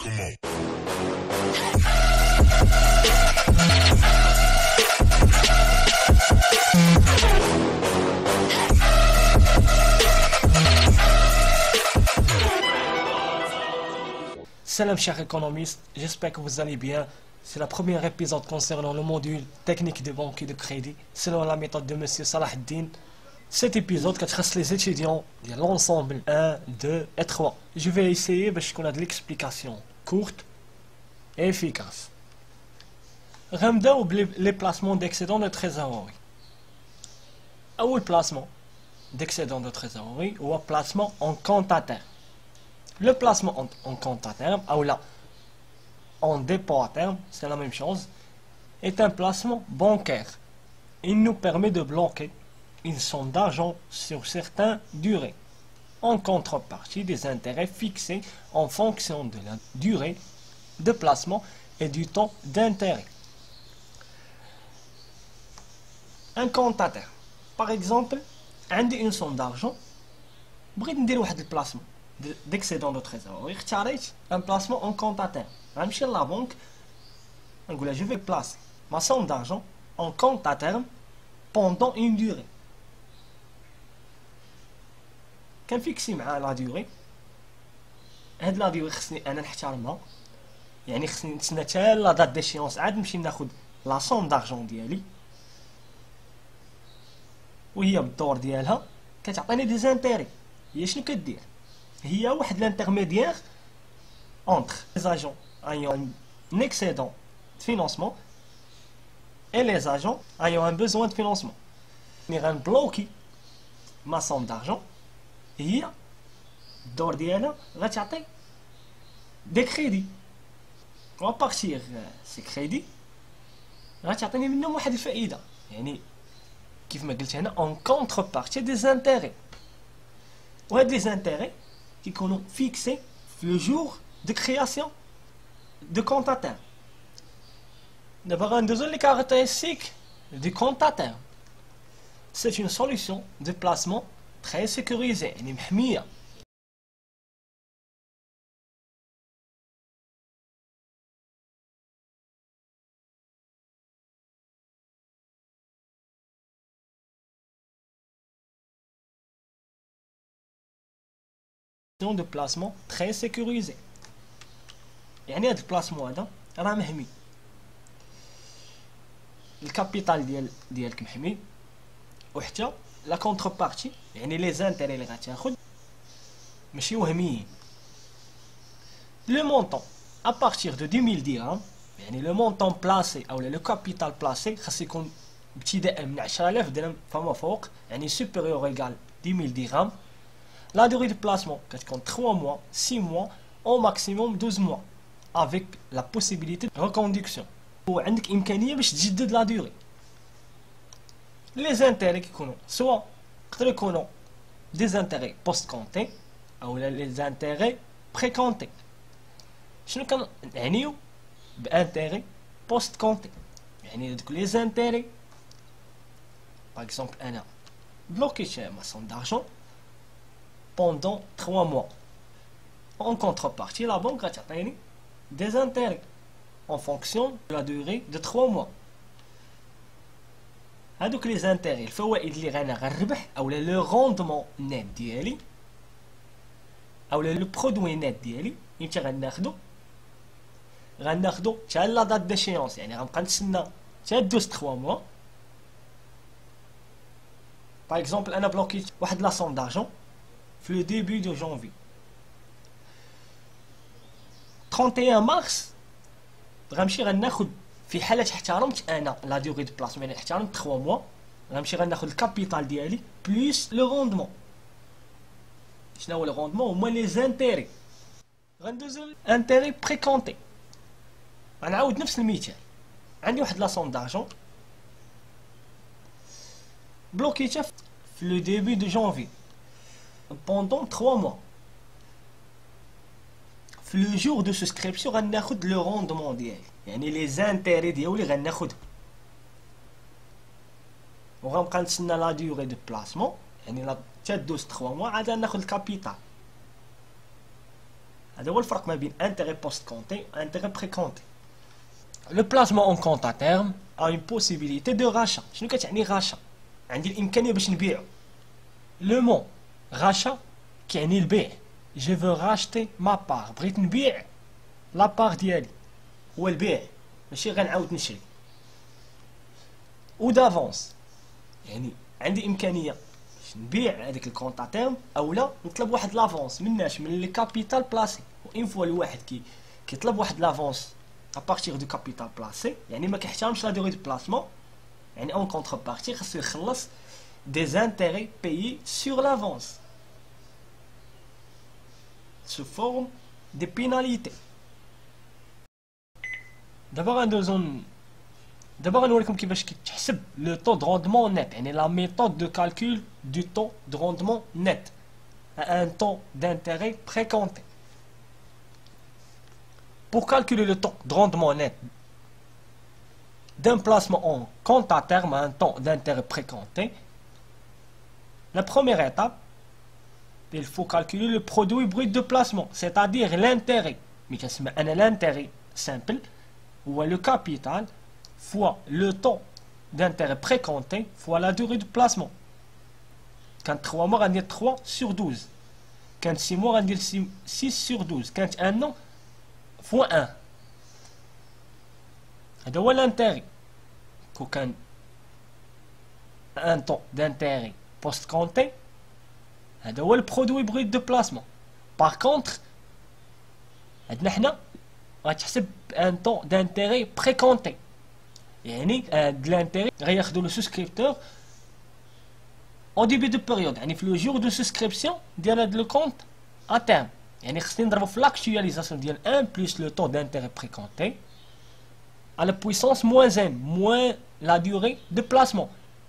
Come on. Salam chers économistes, j'espère que vous allez bien. C'est le premier épisode concernant le module technique de banque et de crédit selon la méthode de Monsieur Salah Ad-Din. Cet épisode كتخص les étudiants de l'ensemble 1, 2 et 3. Je vais essayer qu'on a de l'explication courte et efficace. غنبداو les placements d'excédent de trésorerie. أول placement d'excédent de trésorerie ou placement en compte à terme. Le placement en compte à terme, ou là, en dépôt à terme, c'est la même chose, est un placement bancaire. Il nous permet de bloquer une somme d'argent sur certaines durées, en contrepartie des intérêts fixés en fonction de la durée de placement et du temps d'intérêt. Un compte à terme. Par exemple, عندي une somme d'argent, بغيت ندير واحد البلاسمون d'excédent de trésorerie, اختاريت un placement en compte à terme. غنمشي لا بنك نقول لها je vais placer ma somme d'argent en compte à terme pendant une durée. كنفيكسي مع لا دوري. هاد لا دوري خصني انا نحترمها، يعني خصني نتسنى حتى لا دات ديشيونس عاد نمشي ناخد لا سوم دارجون ديالي، وهي بالدور ديالها كتعطيني دي زانتيري. هي شنو كدير؟ هي واحد l'intermédiaire entre les agents ayant un excédent de financement et les agents ayant un besoin de financement. Ni غنبلوكي ما somme d'argent، هي الدور ديالها غتعطي دي كريدي، و بارتيغ سي كريدي غتعطيني منهم واحد الفائده، يعني كيف ما قلت هنا en contrepartie des intérêts. وهاد les intérêts كيكونوا fixés le jour de création de compte à terme. دابا غندوزو لي caractéristiques du compte à terme. C'est une solution de placement très sécurisée، يعني محمية. de placement très sécurisé. يعني هذا البلاسمون هذا راه محمي، الكابيتال ديالك محمي، وحتى لا كونتربارتي يعني لي زانتيري اللي غتاخد ماشي وهميين. لو مونطون ا بارتير دو 2000 درهم، يعني لو مونطون بلاسي او لو كابيتال بلاسي خاص يكون ابتداء من 10000 درهم فما فوق، يعني supérieur égal 10000 dirhams. La durée de placement compte 3 mois, 6 mois, au maximum 12 mois, avec la possibilité de reconduction. وعندك إمكانية باش تجدد la durée. Les intérêts كيكونوا soit يقدروا يكونوا des intérêts post-comptés أو les intérêts pré-comptés. شنو كنعنيو بانتيري post-compté؟ يعني دوك les intérêts. Par exemple أنا بلوكيت ما somme d'argent pendant 3 mois. En contrepartie, la banque va t'appeler des intérêts en fonction de la durée de 3 mois. هادوك les intérêts الفوائد اللي غنربح او le rendement net ديالي او le produit net ديالي يمتى غناخدو حتى لا دات ديشيونس، يعني غنبقى نتسنى حتى دوز 3 mois. Par exemple انا بلوكيت واحد لا somme d'argent في le début de janvier. 31 مارس غنمشي غناخد في حالة احترمت انا لا ديغي دو بلاسمون، يعني احترمت 3 موا، غنمشي غناخد الكابيتال ديالي بلس لو روندمون. شنو هو لو روندمون؟ هما لي زانتيري. غندوزو انتيري بريكونتي. غنعاود نفس المثال، عندي واحد لا سوم دارجون بلوكيتها في لو ديبي دو جانفي pendant 3 mois. في لو جور دو سوسكريبسيون غناخد لو روندمون ديالي، يعني لي زانتيري ديالي غناخدهم، وغنبقى نتسنى لا ديوري دو بلاسمون، يعني لا حتى دوز 3 موا عاد ناخد الكابيتال. هذا هو الفرق ما بين intérêt post-compté et intérêt pré-compté. Le placement en compte à terme a une possibilité de rachat. شنو كتعني راشا؟ عندي الإمكانية باش نبيعو. Le mot rachat كيعني البيع. Je veux racheter ma part. بغيت نبيع لا بار ديالي. هو البيع ماشي غنعاود نشري. و دافونس يعني عندي إمكانية باش نبيع هذاك الكونت ا تيرم اولا نطلب واحد لافونس مناش من لي كابيتال بلاسي. وان فوا الواحد كيطلب واحد لافونس à partir du capital placé يعني ما كيحترمش لا دوري دو بلاسمون يعني اون كونتربارتي خاصو يخلص des intérêts payés sur l'avance sous forme de pénalités. دابا غنوريكم كيفاش كيتحسب لو طو دو روندمون نت يعني لا ميثود دو كالكول دو طو دو روندمون نت à un taux d'intérêt précompté. Pour calculer le taux de rendement net d'un placement en compte à terme à un taux d'intérêt précompté, la première étape, il faut calculer le produit brut de placement, c'est-à-dire l'intérêt. Mais l'intérêt simple, ou le capital, fois le taux d'intérêt précompté, fois la durée de placement. Quand 3 mois, on dit 3 sur 12. Quand 6 mois, on dit 6 sur 12. Quand 1 an, fois 1. هذا هو l'intérêt. كون كان un taux d'intérêt post-compté, هذا هو البرودوي بروت دو بلاسمون. باغ كونتر عندنا حنا غتحسب ان طو دانتيري بريكونتي يعني هاد لانتيري غياخدو لو سوسكريبتور او ديبي دو بيريود يعني في لو جور دو سوسكريبسيون ديال هاد لو كونت ا تيرم يعني خصني نضربو في لاكtualisation ديال 1 بلس لو طو دانتيري بريكونتي à la puissance moins n moins la durée de placement.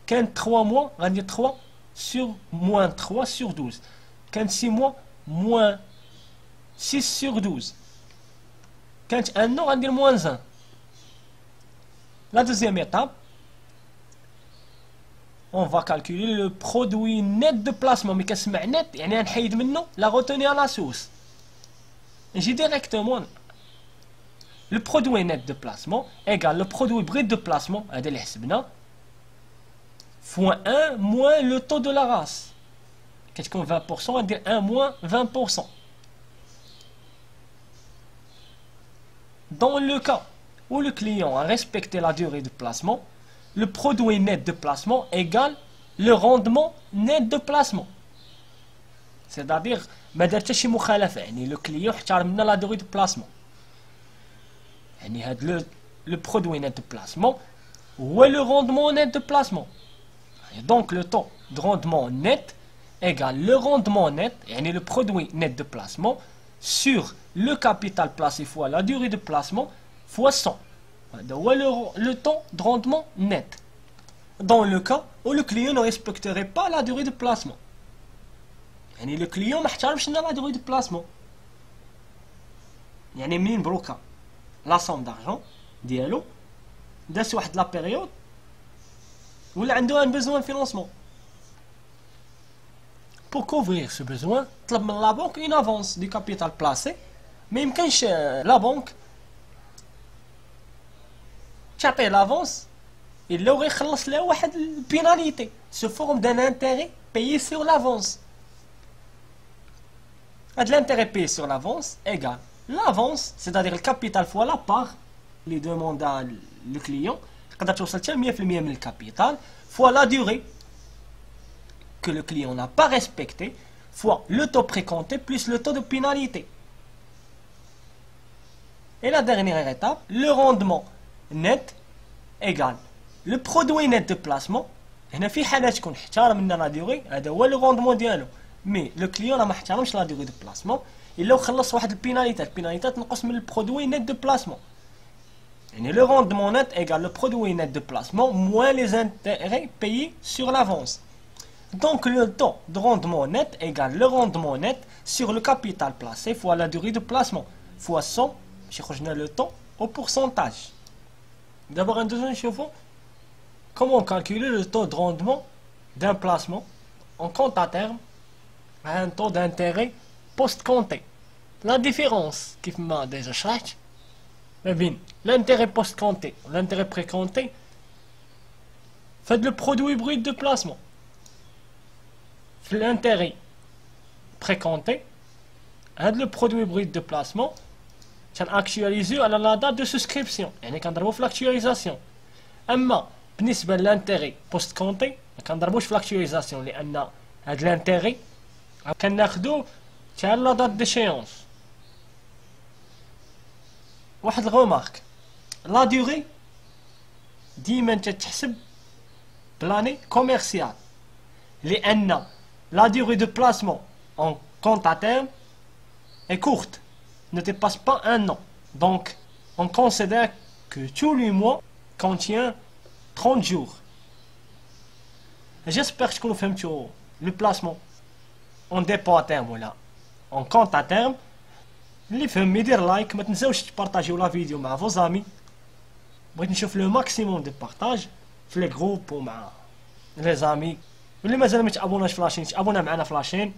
Quand 3 mois, on dit 3 sur moins 3 sur 12. Quand 6 mois, moins 6 sur 12. Quand 1 an, on dit moins 1. La deuxième étape, on va calculer le produit net de placement. Mais qu'est-ce que c'est net? يعني نحيد منه la retenue à la source. J'ai directement le produit net de placement égale le produit brut de placement هذا اللي حسبنا fois 1 moins le taux de la race كتكون 20% on dit 1 moins 20%. Dans le cas où le client a respecté la durée de placement, le produit net de placement égale le rendement net de placement. C'est-à-dire ما دار حتى شي مخالفه يعني لو كليون احترم لنا لا durée de placement. يعني هاد le produit net de placement ou le rendement net de placement. Et donc le taux de rendement net égale le rendement net, يعني le produit net de placement sur le capital placé fois la durée de placement fois 100. هو le taux de rendement net. Dans le cas où le client ne respecterait pas la durée de placement. يعني le client ما احترمش لنا la durée de placement. يعني منين بروكا la somme d'argent ديالو داس واحد لا بيريود ولا عنده un besoin de financement. Pour couvrir ce besoin طلب من la banque une avance du capital placé ما يمكنش la banque تعطيه l'avance إلا وغيخلص لها واحد البيناليتي sous forme d'un intérêt payé sur l'avance. هاد l'intérêt payé sur l'avance égale l'avance, c'est-à-dire le capital fois la part اللي demande le client تقدر توصل حتى 100% من الكابيتال fois la durée que le client n'a pas respecté fois le taux précompté plus le taux de pénalité. Et la dernière étape, le rendement net égale le produit net de placement. هنا في حالة تكون احترم لنا لا دوري هذا هو لو روندمون ديالو مي لو كليون ما احترمش لا دوري دو بلاسمون إلا وخلص واحد البيناليتات تنقص من البرودوي نت دو بلاسمون. يعني le rendement net égale le produit net de placement moins les intérêts payés sur l'avance. Donc le taux de rendement net égale le rendement net sur le capital placé fois la durée de placement fois 100 باش يخرجنا le taux au pourcentage. D'abord ندوزو نشوفو comment calculer le taux de rendement d'un placement en compte à terme à un taux d'intérêt post-compté. لا ديفيرونس كيف ما ديجا شرحت ما بين l'intérêt post compté l'intérêt pré compté فهاد لو برودوي بروت دو بلاسمون في l'intérêt pré compté هاد لو برودوي بروت دو بلاسمون كنأكتواليزيو على لا دات دو سوسكريبسيون يعني كنضربو في لاكتواليزاسيون. اما بالنسبه للانتيغي بوست كونتي ما كنضربوش في لاكتواليزاسيون لان هاد الانتيغي كناخدو حتى لا دات ديشيونس. واحد الغومارك لا ديوري ديما تتحسب بلاني كوميرسيال لان لا ديوري دو بلاسمون en compte à terme est courte, ne dépasse pas un an. Donc, on considère que tous les mois contient 30 jours. J'espère que vous avez le placement en dépôt à terme ou là, en compte à terme. اللي فهم يدير لايك، ما تنساوش تبارطاجيو لا فيديو مع فوز امي. بغيت نشوف لو ماكسيموم دو بارطاج في لي جروب ومع لي زامي. واللي مازال ما تابوناش في لاشين تابونا معنا في لاشين.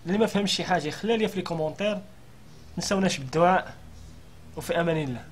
اللي ما فهمش شي حاجه يخليها لي في لي كومونتير. نساوناش بالدعاء وفي امان الله.